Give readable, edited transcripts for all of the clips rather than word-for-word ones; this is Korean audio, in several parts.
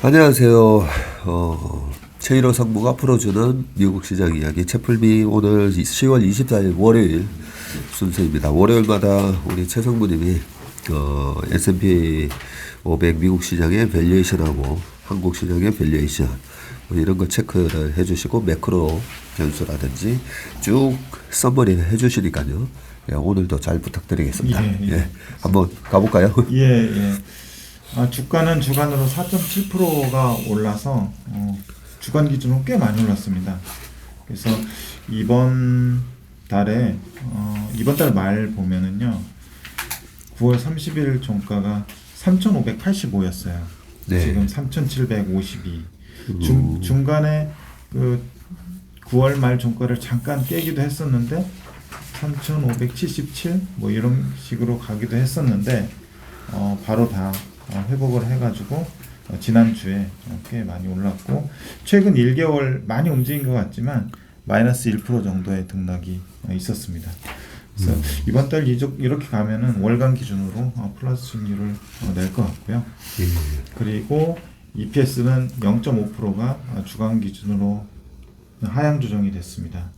안녕하세요. 최일호 상무가 풀어주는 미국 시장 이야기 채플비 오늘 10월 24일 월요일 순서입니다. 월요일마다 우리 최상무님이 S&P 500 미국 시장의 밸류에이션하고 한국 시장의 밸류에이션 뭐 이런 거 체크를 해주시고 매크로 변수라든지 쭉 서머리를 해주시니까요. 예, 오늘도 잘 부탁드리겠습니다. 예, 한번 가볼까요? 주가는 주간으로 4.7%가 올라서 주간 기준으로 꽤 많이 올랐습니다. 그래서 이번 달 말 보면은요, 9월 30일 종가가 3,585였어요. 네. 지금 3,752. 중간에 그 9월 말 종가를 잠깐 깨기도 했었는데 3,577 뭐 이런 식으로 가기도 했었는데 바로 다 회복을 해가지고 지난주에 꽤 많이 올랐고, 최근 1개월 많이 움직인 것 같지만 마이너스 1% 정도의 등락이 있었습니다. 그래서 이번 달 이렇게 가면은 월간 기준으로 플러스 수익률을 낼 것 같고요. 그리고 EPS는 0.5%가 주간 기준으로 하향 조정이 됐습니다.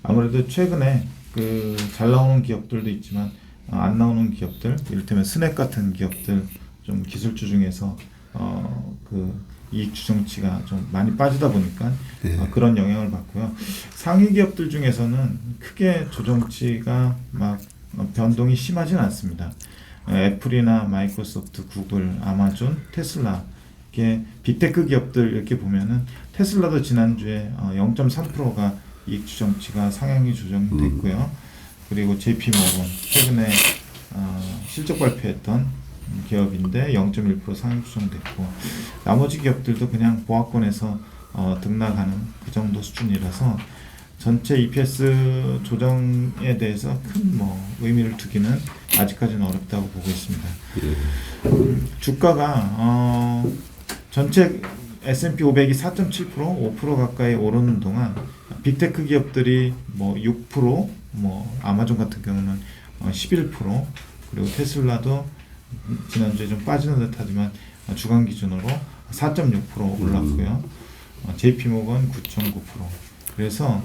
아무래도 최근에 그 잘 나오는 기업들도 있지만 안 나오는 기업들, 이를테면 스낵 같은 기업들, 좀 기술주 중에서 그 이익 추정치가 좀 많이 빠지다 보니까 그런 영향을 받고요. 상위 기업들 중에서는 크게 조정치가 막 변동이 심하진 않습니다. 애플이나 마이크로소프트, 구글, 아마존, 테슬라, 이렇게 빅테크 기업들 이렇게 보면은 테슬라도 지난주에 0.3%가 이익 추정치가 상향이 조정됐고요. 그리고 JP모건 최근에 실적 발표했던 기업인데 0.1% 상향 조정됐고, 나머지 기업들도 그냥 보합권에서 등락하는 그 정도 수준이라서 전체 EPS 조정에 대해서 큰 의미를 두기는 아직까지는 어렵다고 보고 있습니다. 주가가 전체 S&P 500이 4.7%, 5% 가까이 오르는 동안 빅테크 기업들이 6%, 아마존 같은 경우는 11%, 그리고 테슬라도 지난주에 좀 빠지는 듯하지만 주간 기준으로 4.6% 올랐고요. JP모건 9.9%. 그래서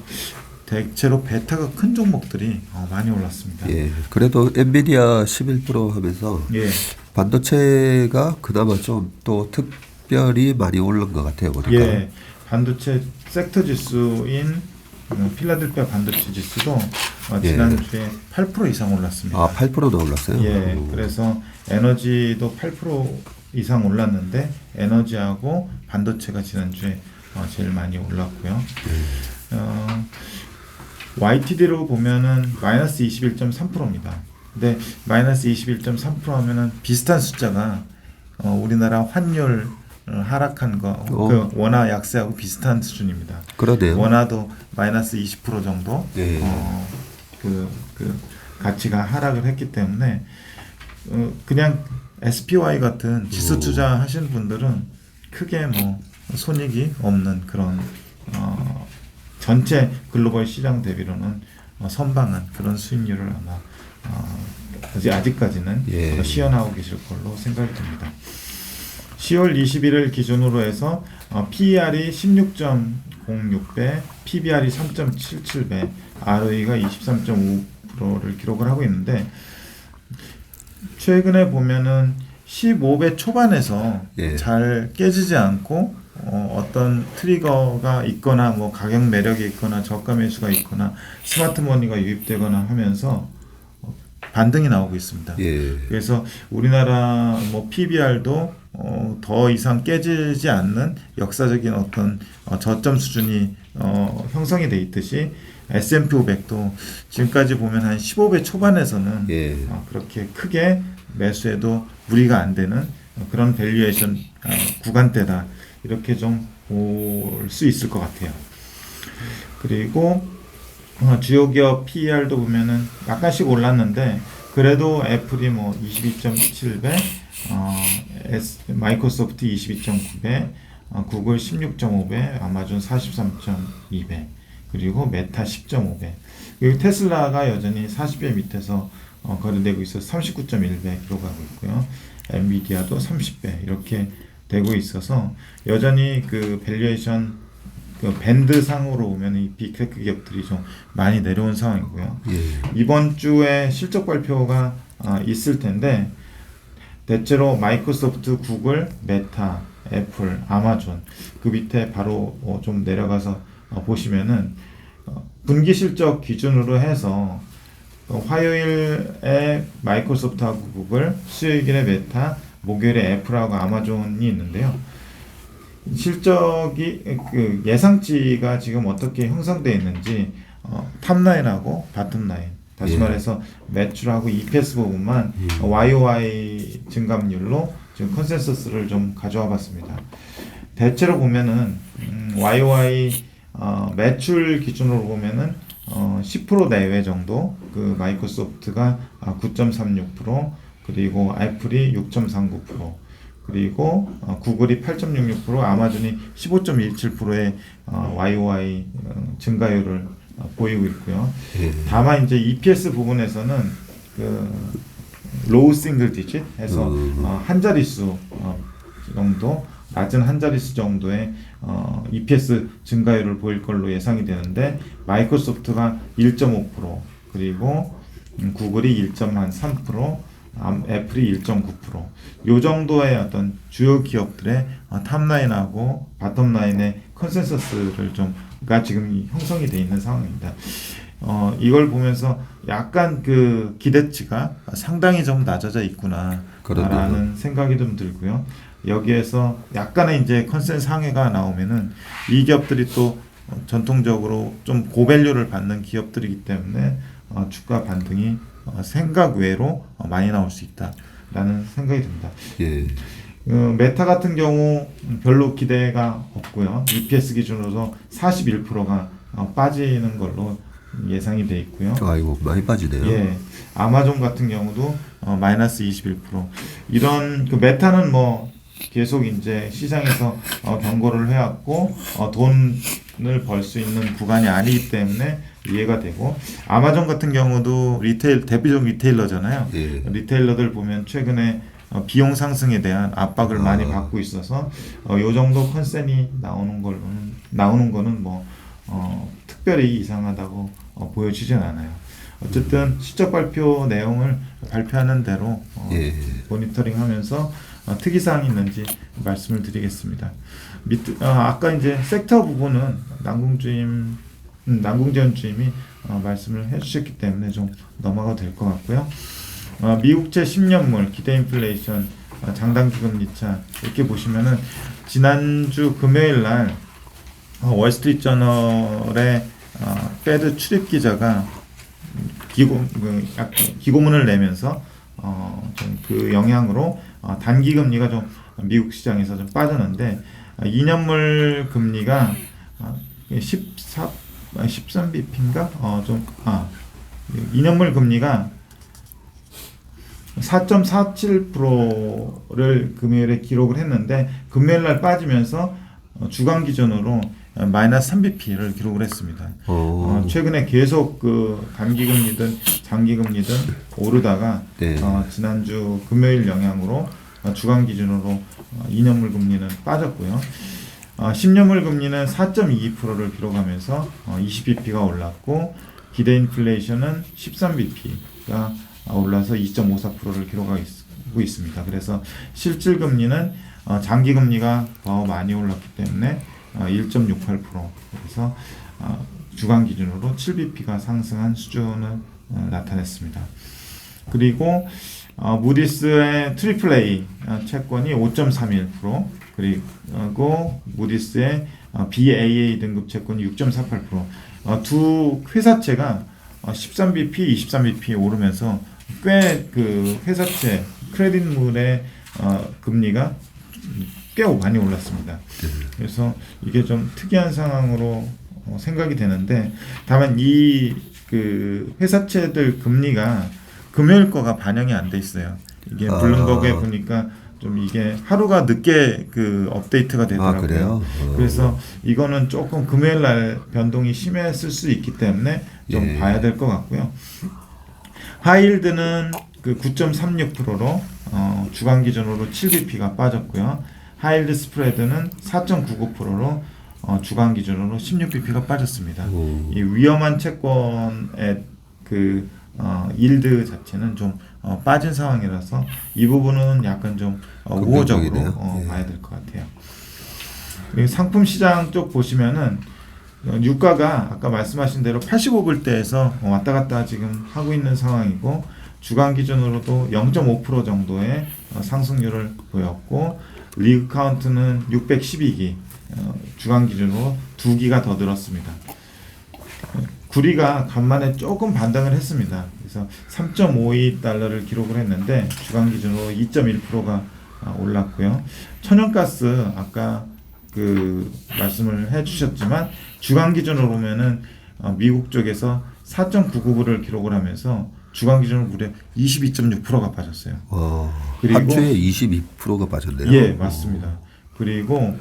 대체로 베타가 큰 종목들이 많이 올랐습니다. 예, 그래도 엔비디아 11% 하면서 반도체가 그나마 좀 또 특별히 많이 오른 것 같아요, 보니까. 예, 반도체 섹터 지수인 필라델피아 반도체 지수도 지난주에 8% 이상 올랐습니다. 아, 8%나 올랐어요? 예, 그래서 에너지도 8% 이상 올랐는데 에너지하고 반도체가 지난주에 제일 많이 올랐고요. YTD로 보면은 마이너스 21.3%입니다. 근데 마이너스 21.3% 하면은 비슷한 숫자가 우리나라 환율 하락한 거, 그 원화 약세하고 비슷한 수준입니다. 그러네요. 원화도 마이너스 20% 정도 그 가치가 하락을 했기 때문에 그냥 SPY 같은 지수 투자 하시는 분들은 크게 손익이 없는 그런 전체 글로벌 시장 대비로는 선방한 그런 수익률을 아마 아직까지는 시연하고 계실 걸로 생각이 듭니다. 10월 21일 기준으로 해서 PER이 16.06배, PBR이 3.77배, ROE가 23.5%를 기록을 하고 있는데, 최근에 보면은 15배 초반에서 잘 깨지지 않고 어떤 트리거가 있거나 가격 매력이 있거나 저가 매수가 있거나 스마트 머니가 유입되거나 하면서 반등이 나오고 있습니다. 그래서 우리나라 PBR도 더 이상 깨지지 않는 역사적인 어떤 저점 수준이 형성이 돼 있듯이 S&P 500도 지금까지 보면 한 15배 초반에서는 그렇게 크게 매수해도 무리가 안 되는 그런 밸류에이션 구간대다, 이렇게 좀 볼 수 있을 것 같아요. 그리고 주요 기업 PER도 보면은 약간씩 올랐는데 그래도 애플이 22.7배, 마이크로소프트 22.9배, 구글 16.5배, 아마존 43.2배, 그리고 메타 10.5배, 그리고 테슬라가 여전히 40배 밑에서 거래되고 있어서 39.1배 기록하고 있고요. 엔비디아도 30배 이렇게 되고 있어서 여전히 그 밸류에이션 그 밴드 상으로 보면 이 빅테크 기업들이 좀 많이 내려온 상황이고요. 예. 이번 주에 실적 발표가 있을 텐데 대체로 마이크로소프트, 구글, 메타, 애플, 아마존 그 밑에 바로 좀 내려가서 보시면은 분기 실적 기준으로 해서 화요일에 마이크로소프트하고 구글, 수요일에 메타, 목요일에 애플하고 아마존이 있는데요. 실적이 그 예상치가 지금 어떻게 형성되어 있는지 탑라인하고 바텀라인 다시 예. 말해서 매출하고 EPS 부분만 YOY 증감률로 지금 컨센서스를 좀 가져와 봤습니다. 대체로 보면은 YOY 매출 기준으로 보면은 10% 내외 정도 그 마이크로소프트가 9.36% 그리고 애플이 6.39% 그리고 구글이 8.66% 아마존이 15.17%의 YOY 증가율을 보이고 있고요. 예. 다만 이제 EPS 부분에서는 그 로우 싱글 디짓 해서 한 자릿수 정도 낮은 한 자릿수 정도의 EPS 증가율을 보일 걸로 예상이 되는데 마이크로소프트가 1.5% 그리고 구글이 1.3% 애플이 1.9%요 정도의 어떤 주요 기업들의 탑라인하고 바텀라인의 컨센서스를 좀가 지금 형성이 돼 있는 상황입니다. 이걸 보면서 약간 그 기대치가 상당히 좀 낮아져 있구나라는 생각이 좀 들고요. 여기에서 약간의 이제 컨센서스 상해가 나오면은 이 기업들이 또 전통적으로 좀 고밸류를 받는 기업들이기 때문에 주가 반등이 생각 외로 많이 나올 수 있다라는 생각이 듭니다. 예. 메타 같은 경우 별로 기대가 없고요. EPS 기준으로도 41%가 빠지는 걸로 예상이 돼 있고요. 아이고 많이 빠지네요. 예. 아마존 같은 경우도 마이너스 21%. 이런 그 메타는 뭐 계속 이제 시장에서 경고를 해왔고 돈을 벌 수 있는 구간이 아니기 때문에 이해가 되고 아마존 같은 경우도 대표적 리테일러잖아요. 예. 리테일러들 보면 최근에 비용 상승에 대한 압박을 많이 받고 있어서 요 정도 컨센이 나오는 거는 뭐 특별히 이상하다고 보여지진 않아요. 어쨌든 실적 발표 내용을 발표하는 대로 예. 모니터링하면서 특이사항이 있는지 말씀을 드리겠습니다. 아까 이제 섹터 부분은 남궁재현 주임이 말씀을 해주셨기 때문에 좀 넘어가도 될 것 같고요. 미국채 10년물 기대 인플레이션 장단기 금리차 이렇게 보시면은 지난주 금요일 날 월스트리트저널의 페드 출입 기자가 기고문을 내면서 좀 그 영향으로 단기 금리가 좀 미국 시장에서 좀 빠졌는데 2년물 금리가 13bp인가 2년물 금리가 4.47%를 금요일에 기록을 했는데 금요일 날 빠지면서 주간 기준으로 마이너스 3bp를 기록을 했습니다. 최근에 계속 그 단기금리든 장기금리든 오르다가 네. 지난주 금요일 영향으로 주간 기준으로 2년물 금리는 빠졌고요. 10년물 금리는 4.22%를 기록하면서 20bp가 올랐고 기대 인플레이션은 13bp가 올라서 2.54%를 기록하고 있습니다. 그래서 실질 금리는 장기 금리가 더 많이 올랐기 때문에 1.68% 그래서 주간 기준으로 7bp가 상승한 수준을 나타냈습니다. 그리고 무디스의 AAA 채권이 5.31% 그리고 무디스의 BAA 등급 채권이 6.48% 두 회사채가 13bp, 23bp 오르면서 꽤 그 회사채 크레딧물의 금리가 꽤 많이 올랐습니다. 그래서 이게 좀 특이한 상황으로 생각이 되는데 다만 이 그 회사채들 금리가 금요일 거가 반영이 안 돼 있어요. 이게 블룸버그에 보니까 좀 이게 하루가 늦게 그 업데이트가 되더라고요. 그래요? 그래서 이거는 조금 금요일 날 변동이 심했을 수 있기 때문에 좀 봐야 될 것 같고요. 하이힐드는 그 9.36%로 주간 기준으로 7bp가 빠졌고요. 하이힐드 스프레드는 4.99%로 주간 기준으로 16bp가 빠졌습니다. 이 위험한 채권의 그 일드 자체는 좀 빠진 상황이라서 이 부분은 약간 좀 우호적으로 긍정적이네요. 봐야 될 것 같아요. 그리고 상품 시장 쪽 보시면은 유가가 아까 말씀하신 대로 85불대에서 왔다 갔다 지금 하고 있는 상황이고 주간 기준으로도 0.5% 정도의 상승률을 보였고 리그 카운트는 612기 주간 기준으로 2기가 더 늘었습니다. 구리가 간만에 조금 반등을 했습니다. 그래서 3.52달러를 기록을 했는데 주간 기준으로 2.1%가 올랐고요. 천연가스 아까 그 말씀을 해주셨지만 주간 기준으로 보면은 미국 쪽에서 4.99불을 기록을 하면서 주간 기준으로 무려 22.6%가 빠졌어요. 그리고 한 주에 22%가 빠졌네요. 예, 맞습니다. 그리고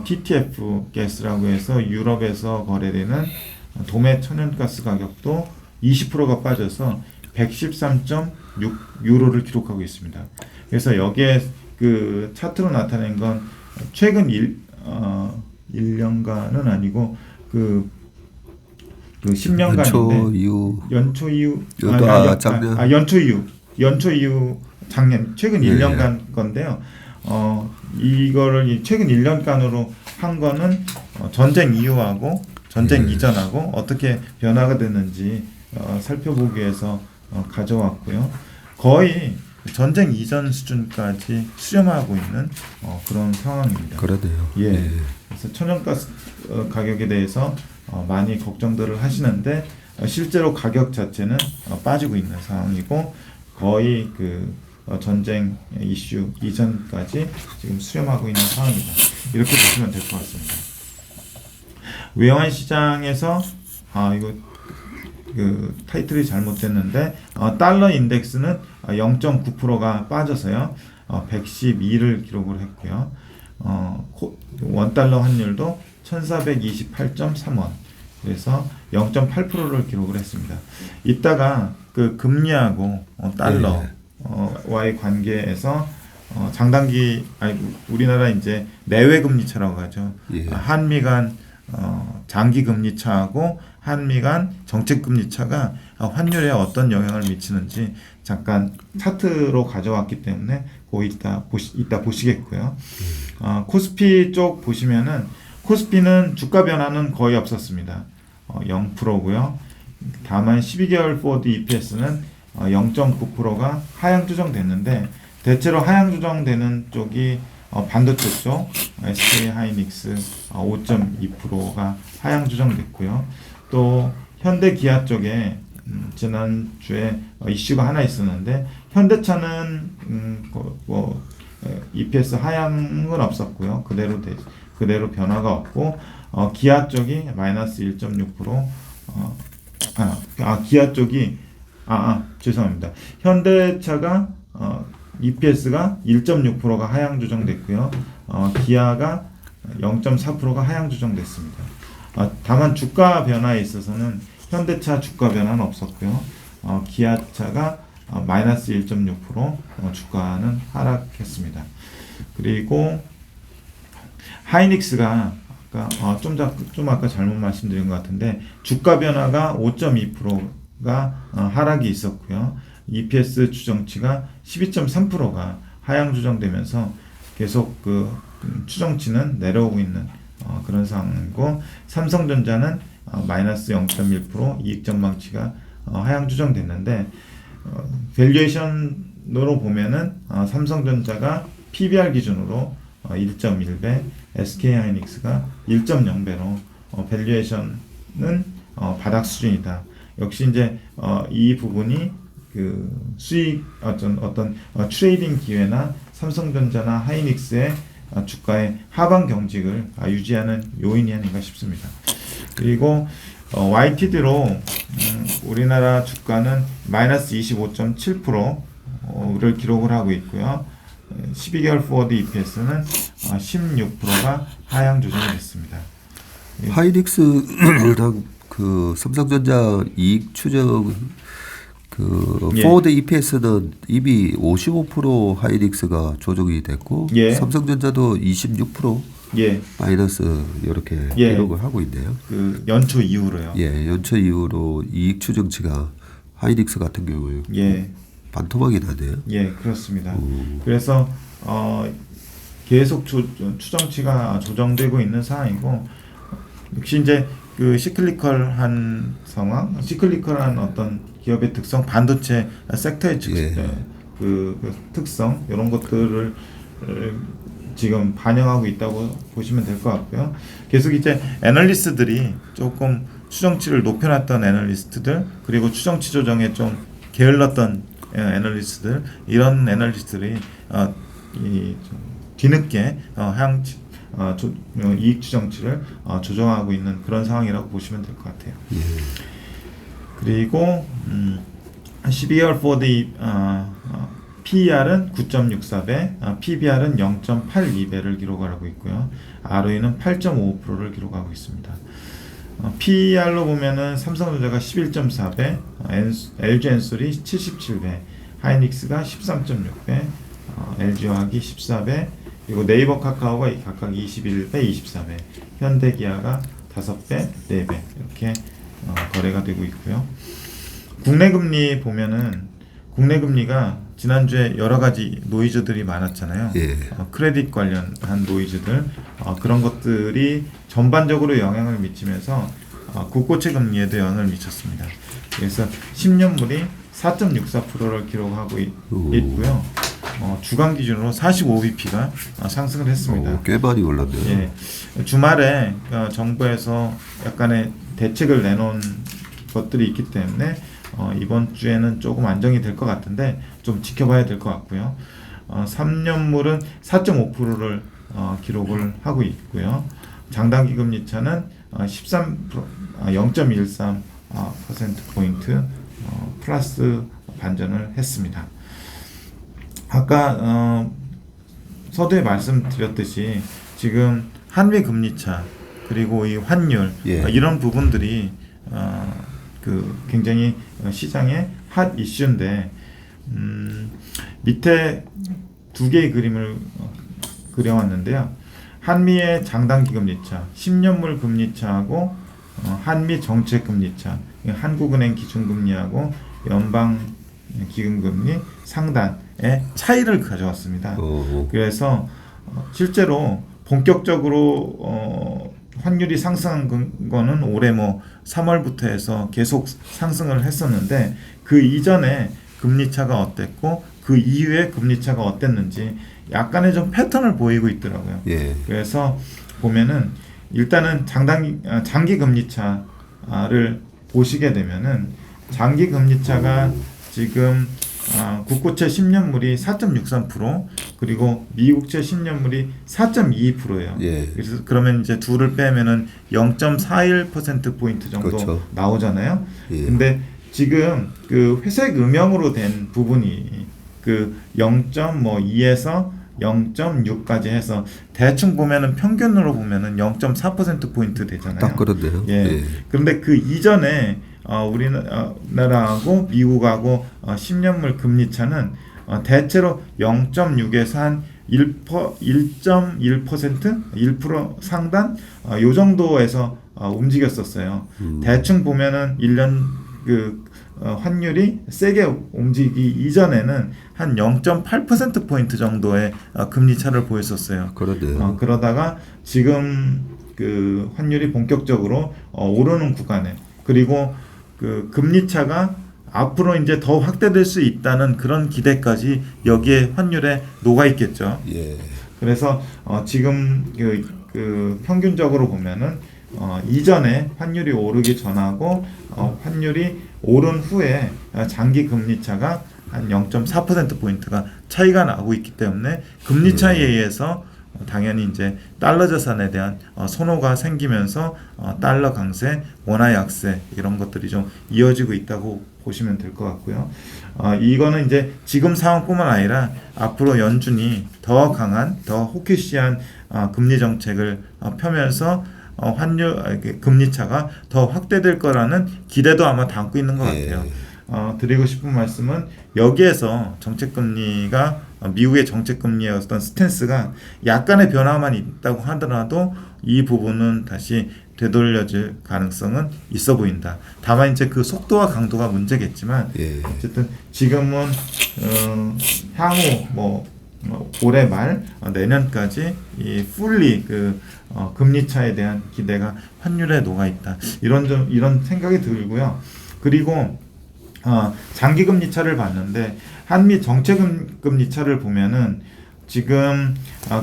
TTF 가스라고 해서 유럽에서 거래되는 도매 천연가스 가격도 20%가 빠져서 113.6 유로를 기록하고 있습니다. 그래서 여기에 그 차트로 나타낸 건 최근 1년간은 아니고 그 10년간인데 연초 이후 작년 연초 이후 작년 최근 1년간 건데요. 이거를 최근 1년간으로 한 거는 전쟁 이후하고 전쟁 이전하고 어떻게 변화가 됐는지 살펴보기 위해서 가져왔고요. 거의 전쟁 이전 수준까지 수렴하고 있는 그런 상황입니다. 그러네요. 예. 그래서 천연가스 가격에 대해서 많이 걱정들을 하시는데 실제로 가격 자체는 빠지고 있는 상황이고 거의 그 전쟁 이슈 이전까지 지금 수렴하고 있는 상황입니다. 이렇게 보시면 될 것 같습니다. 외환 시장에서 이거 그 타이틀이 잘못됐는데 달러 인덱스는 0.9%가 빠져서요 112를 기록을 했고요. 원달러 환율도 1428.3원 그래서 0.8%를 기록을 했습니다. 이따가 그 금리하고 달러와의 관계에서 장단기 우리나라 이제 내외 금리 차라고 하죠. 한미 간 장기 금리 차하고 한미 간 정책 금리 차가 환율에 어떤 영향을 미치는지 잠깐 차트로 가져왔기 때문에 이따 보시겠고요. 코스피 쪽 보시면은 코스피는 주가 변화는 거의 없었습니다. 0%고요. 다만 12개월 포워드 EPS는 0.9%가 하향 조정됐는데 대체로 하향 조정되는 쪽이 반도체 쪽 SK 하이닉스 5.2%가 하향 조정됐고요. 또 현대 기아 쪽에 지난주에 이슈가 하나 있었는데 현대차는 EPS 하향은 없었고요. 그대로 변화가 없고 기아 쪽이 마이너스 1.6% 기아 쪽이 죄송합니다. 현대차가 EPS가 1.6%가 하향 조정됐고요. 기아가 0.4%가 하향 조정됐습니다. 다만 주가 변화에 있어서는 현대차 주가 변화는 없었고요. 기아차가 마이너스 1.6% 주가는 하락했습니다. 그리고 하이닉스가 아까 잘못 말씀드린 것 같은데 주가 변화가 5.2%가 하락이 있었고요. EPS 추정치가 12.3%가 하향 조정되면서 계속 그 추정치는 내려오고 있는 그런 상황이고 삼성전자는 마이너스 0.1% 이익 전망치가 하향 조정됐는데 밸류에이션으로 보면은 삼성전자가 PBR 기준으로 1.1배, SK하이닉스가 1.0배로 밸류에이션은 바닥 수준이다. 역시 이제 이 부분이 그 수익 어떤 트레이딩 기회나 삼성전자나 하이닉스의 주가의 하방 경직을 유지하는 요인이 아닌가 싶습니다. 그리고 YTD로 우리나라 주가는 마이너스 25.7%를 기록을 하고 있고요. 12개월 포워드 EPS는 16%가 하향 조정이 됐습니다. 하이닉스랑 그 삼성전자 이익 추정 그 예. 포워드 EPS는 이미 55% 하이닉스가 조정이 됐고 예. 삼성전자도 26% 예. 마이너스 이렇게 예. 기록을 하고 있네요. 그 연초 이후로요. 예, 연초 이후로 이익 추정치가 하이닉스 같은 경우에 예. 반토막이 나네요. 예, 그렇습니다. 그래서 계속 추정치가 조정되고 있는 상황이고 역시 이제 그 시클리컬한 상황, 시클리컬한 어떤 기업의 특성, 반도체 섹터의 그 특성 이런 것들을 지금 반영하고 있다고 보시면 될 것 같고요. 계속 이제 애널리스트들이 조금 추정치를 높여놨던 애널리스트들 그리고 추정치 조정에 좀 게을렀던 애널리스트들 이런 애널리스트들이 좀 뒤늦게 이익 추정치를 조정하고 있는 그런 상황이라고 보시면 될 것 같아요. 예. 그리고 12개월 forward PER은 9.64배, PBR은 0.82배를 기록하고 있고요. ROE는 8.55%를 기록하고 있습니다. PER로 보면은 삼성전자가 11.4배, LG엔솔이 77배, 하이닉스가 13.6배, LG화학이 14배, 그리고 네이버 카카오가 각각 21배, 24배, 현대기아가 5배, 4배 이렇게 거래가 되고 있고요. 국내 금리 보면은 국내 금리가 지난주에 여러 가지 노이즈들이 많았잖아요. 예. 크레딧 관련한 노이즈들 그런 것들이 전반적으로 영향을 미치면서 국고채 금리에도 영향을 미쳤습니다. 그래서 10년물이 4.64%를 기록하고 있고요. 주간 기준으로 45bp가 상승을 했습니다. 꽤 많이 올랐네요. 예. 주말에 정부에서 약간의 대책을 내놓은 것들이 있기 때문에 이번 주에는 조금 안정이 될 것 같은데 좀 지켜봐야 될 것 같고요. 3년물은 4.5%를 기록을 하고 있고요. 장단기 금리차는 0.13% 포인트 플러스 반전을 했습니다. 아까 서두에 말씀드렸듯이 지금 한미 금리차 그리고 이 환율 이런 부분들이 그 굉장히 시장의 핫 이슈인데 밑에 두 개의 그림을 그려왔는데요. 한미의 장단기 금리차, 10년물 금리차하고 한미 정책 금리차, 한국은행 기준금리하고 연방 기금금리 상단의 차이를 가져왔습니다. 그래서 실제로 본격적으로 환율이 상승한 거는 올해 3월부터 해서 계속 상승을 했었는데 그 이전에 금리차가 어땠고 그 이후에 금리차가 어땠는지 약간의 좀 패턴을 보이고 있더라고요. 예. 그래서 보면은 일단은 장기 금리차를 보시게 되면은 장기 금리차가 지금 국고채 10년물이 4.63% 그리고 미국채 10년물이 4.22%예요. 예. 그래서 그러면 이제 둘을 빼면은 0.41% 포인트 정도 그렇죠. 나오잖아요. 예. 근데 지금 그 회색 음영으로 된 부분이 그 0.2에서 0.6까지 해서 대충 보면은 평균으로 보면은 0.4% 포인트 되잖아요. 딱 그런데요. 예. 예. 그런데 그 이전에 우리나라하고 미국하고 10년물 금리차는 대체로 0.6에서 한 1.1%, 1% 상단 요 정도에서 움직였었어요. 대충 보면은 1년 그 환율이 세게 움직이기 이전에는 한 0.8% 포인트 정도의 금리 차를 보였었어요. 그런데요. 그러다가 지금 그 환율이 본격적으로 오르는 구간에 그리고 그 금리 차가 앞으로 이제 더 확대될 수 있다는 그런 기대까지 여기에 환율에 녹아 있겠죠. 예. 그래서 지금 그 평균적으로 보면은 이전에 환율이 오르기 전하고 환율이 오른 후에 장기 금리 차가 한 0.4% 포인트가 차이가 나고 있기 때문에 금리 차이에 의해서 당연히 이제 달러 자산에 대한 선호가 생기면서 달러 강세, 원화 약세 이런 것들이 좀 이어지고 있다고 보시면 될 것 같고요. 이거는 이제 지금 상황뿐만 아니라 앞으로 연준이 더 강한, 더 호키시한 금리 정책을 펴면서 환율 금리 차가 더 확대될 거라는 기대도 아마 담고 있는 것 같아요. 드리고 싶은 말씀은 여기에서 정책금리가 미국의 정책금리의 어떤 스탠스가 약간의 변화만 있다고 하더라도 이 부분은 다시 되돌려질 가능성은 있어 보인다. 다만 이제 그 속도와 강도가 문제겠지만 예. 어쨌든 지금은 향후 올해 말 내년까지 이 풀리 그 금리 차에 대한 기대가 환율에 녹아 있다. 이런 생각이 들고요. 그리고 장기 금리 차를 봤는데 한미 정책 금리 차를 보면은 지금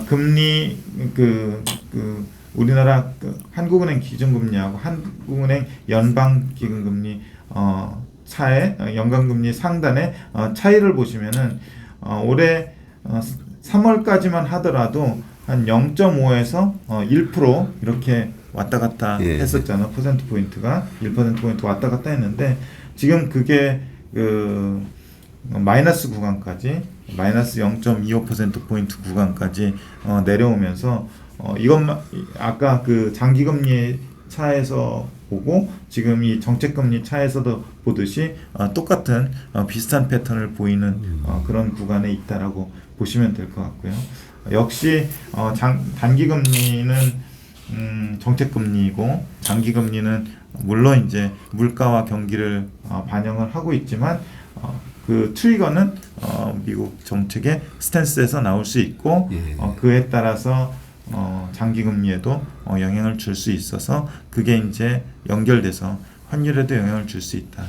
금리 우리나라 한국은행 기준금리하고 한국은행 연방기금금리 차의 연간금리 상단의 차이를 보시면은 올해 3월까지만 하더라도 한 0.5에서 1% 이렇게 왔다 갔다 했었잖아. 퍼센트 포인트가 1% 왔다 갔다 했는데 지금 그게 마이너스 구간까지 마이너스 0.25% 포인트 구간까지 내려오면서 이것만 아까 그 장기금리 차에서 보고 지금 이 정책금리 차에서도 보듯이 똑같은 비슷한 패턴을 보이는 그런 구간에 있다라고 보시면 될 것 같고요. 역시 단기금리는 정책금리이고 장기금리는 물론 이제 물가와 경기를 반영을 하고 있지만 그 트리거는 미국 정책의 스탠스에서 나올 수 있고 그에 따라서 장기금리에도 영향을 줄 수 있어서 그게 이제 연결돼서 환율에도 영향을 줄 수 있다.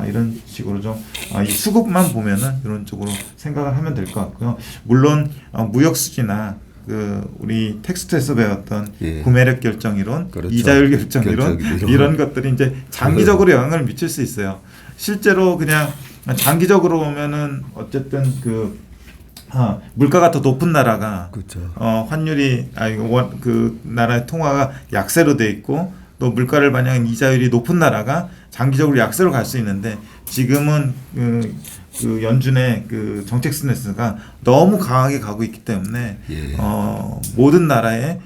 이런 식으로 좀 이 수급만 보면은 이런 쪽으로 생각을 하면 될 것 같고요. 물론 무역 수지나 우리 텍스트에서 배웠던 구매력 결정 이론, 그렇죠. 이자율 결정 이론 이런 것들이 이제 장기적으로 영향을 미칠 수 있어요. 실제로 그냥 장기적으로 보면은 어쨌든 물가가 더 높은 나라가 그렇죠. 환율이 그 나라의 통화가 약세로 돼 있고 또 물가를 반영한 이자율이 높은 나라가 장기적으로 약세로 갈 수 있는데 지금은 그 연준의 그 정책 스탠스가 너무 강하게 가고 있기 때문에 모든 나라의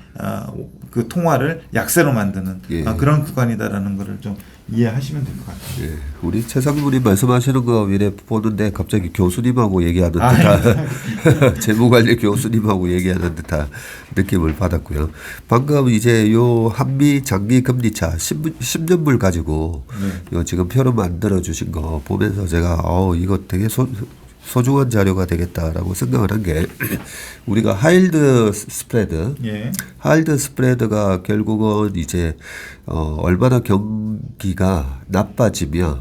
그 통화를 약세로 만드는 그런 구간이다라는 것을 좀 이해하시면 될 것 같아요. 우리 최상무님 말씀하시는 거 이래 보는데 갑자기 교수님하고 얘기하는 듯한 재무관리 교수님하고 얘기하는 듯한 느낌을 받았고요. 방금 이제 요 한미 장기 금리차 10년물 가지고 요 지금 표를 만들어 주신 거 보면서 제가 이거 되게 소중한 자료가 되겠다라고 생각을 한 게 우리가 하일드 스프레드, 하일드 스프레드가 결국은 이제 얼마나 경기가 나빠지면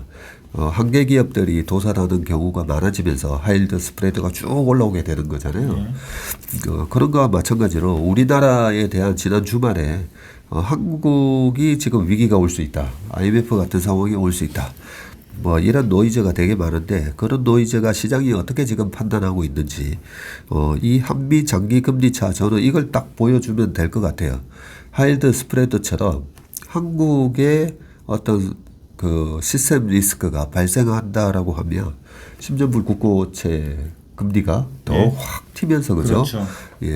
한계 기업들이 도산하는 경우가 많아지면서 하일드 스프레드가 쭉 올라오게 되는 거잖아요. 그런 거와 마찬가지로 우리나라에 대한 지난 주말에 한국이 지금 위기가 올 수 있다. IMF 같은 상황이 올 수 있다. 이런 노이즈가 되게 많은데 그런 노이즈가 시장이 어떻게 지금 판단하고 있는지 이 한미 장기 금리 차 저는 이걸 딱 보여주면 될 것 같아요. 하일드 스프레드처럼 한국의 어떤 그 시스템 리스크가 발생한다라고 하면 10년물 국고채 금리가 더 확 튀면서 그죠?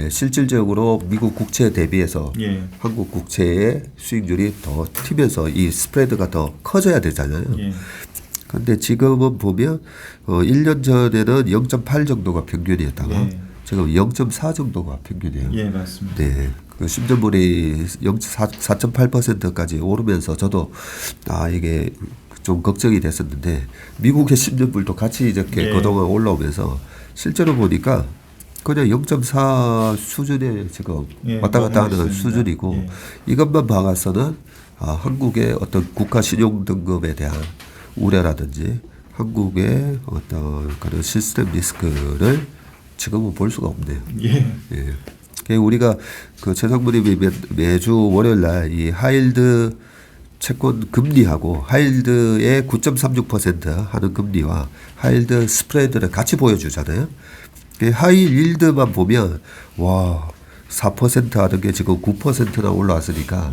실질적으로 미국 국채 대비해서 한국 국채의 수익률이 더 튀면서 이 스프레드가 더 커져야 되잖아요. 근데 지금은 보면 1년 전에는 0.8 정도가 평균이었다가 지금 0.4 정도가 평균이에요. 맞습니다. 네. 그 10년물이 4.8%까지 오르면서 저도 이게 좀 걱정이 됐었는데 미국의 10년물도 같이 이렇게 그동안 올라오면서 실제로 보니까 그냥 0.4 수준에 지금 왔다 갔다 하는 수준이고 이것만 봐서는 한국의 어떤 국가 신용 등급에 대한 우려라든지 한국의 어떤 그런 시스템 리스크를 지금은 볼 수가 없네요. 우리가 그 최상무님이 매주 월요일 날 이 하일드 채권 금리하고 하일드의 9.36% 하는 금리와 하일드 스프레드를 같이 보여주잖아요. 하이일드만 보면 4% 하던 게 지금 9%나 올라왔으니까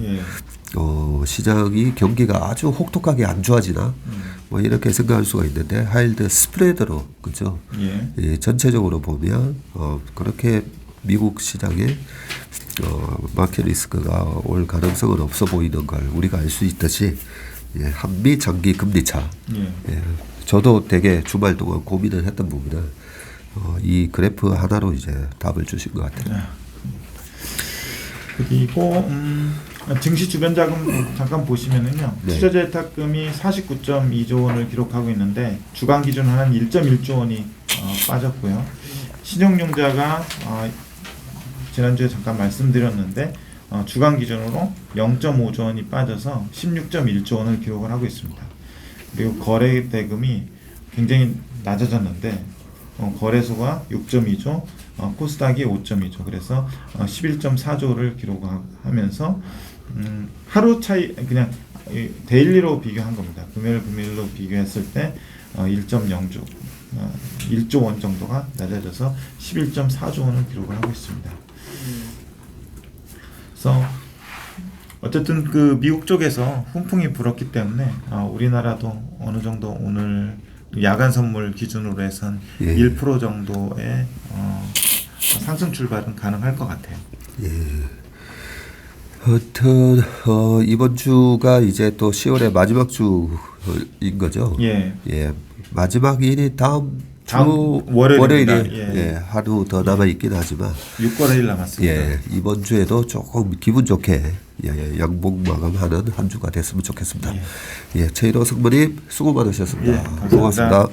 시장이 경기가 아주 혹독하게 안 좋아지나 이렇게 생각할 수가 있는데 하일드 스프레드로 그죠? 전체적으로 보면 그렇게 미국 시장에 마켓 리스크가 올 가능성은 없어 보이는 걸 우리가 알 수 있듯이 한미 장기 금리차 저도 되게 주말 동안 고민을 했던 부분은 이 그래프 하나로 이제 답을 주신 것 같아요. 그리고 증시 주변 자금 잠깐 보시면은요. 네. 투자 재탁금이 49.2조 원을 기록하고 있는데 주간 기준으로 한 1.1조 원이 빠졌고요. 신용융자가 지난주에 잠깐 말씀드렸는데 주간 기준으로 0.5조 원이 빠져서 16.1조 원을 기록을 하고 있습니다. 그리고 거래 대금이 굉장히 낮아졌는데 거래소가 6.2조, 코스닥이 5.2조, 그래서 11.4조를 기록하면서 하루 차이 그냥 데일리로 비교한 겁니다. 금요일로 비교했을 때 1.0조, 1조 원 정도가 낮아져서 11.4조 원을 기록을 하고 있습니다. 그래서 어쨌든 그 미국 쪽에서 훈풍이 불었기 때문에 우리나라도 어느 정도 오늘 야간 선물 기준으로 해선 1% 정도의 상승 출발은 가능할 것 같아요. 하여튼 이번 주가 이제 또 10월의 마지막 주인 거죠. 예. 마지막 일이 다음 주 월요일입니다. 월요일이 하루 더 남아 있긴 하지만 6월일 남았습니다. 이번 주에도 조금 기분 좋게 양봉 마감하는 한 주가 됐으면 좋겠습니다. 최일호 성모님 수고 많으셨습니다. 감사합니다. 고맙습니다.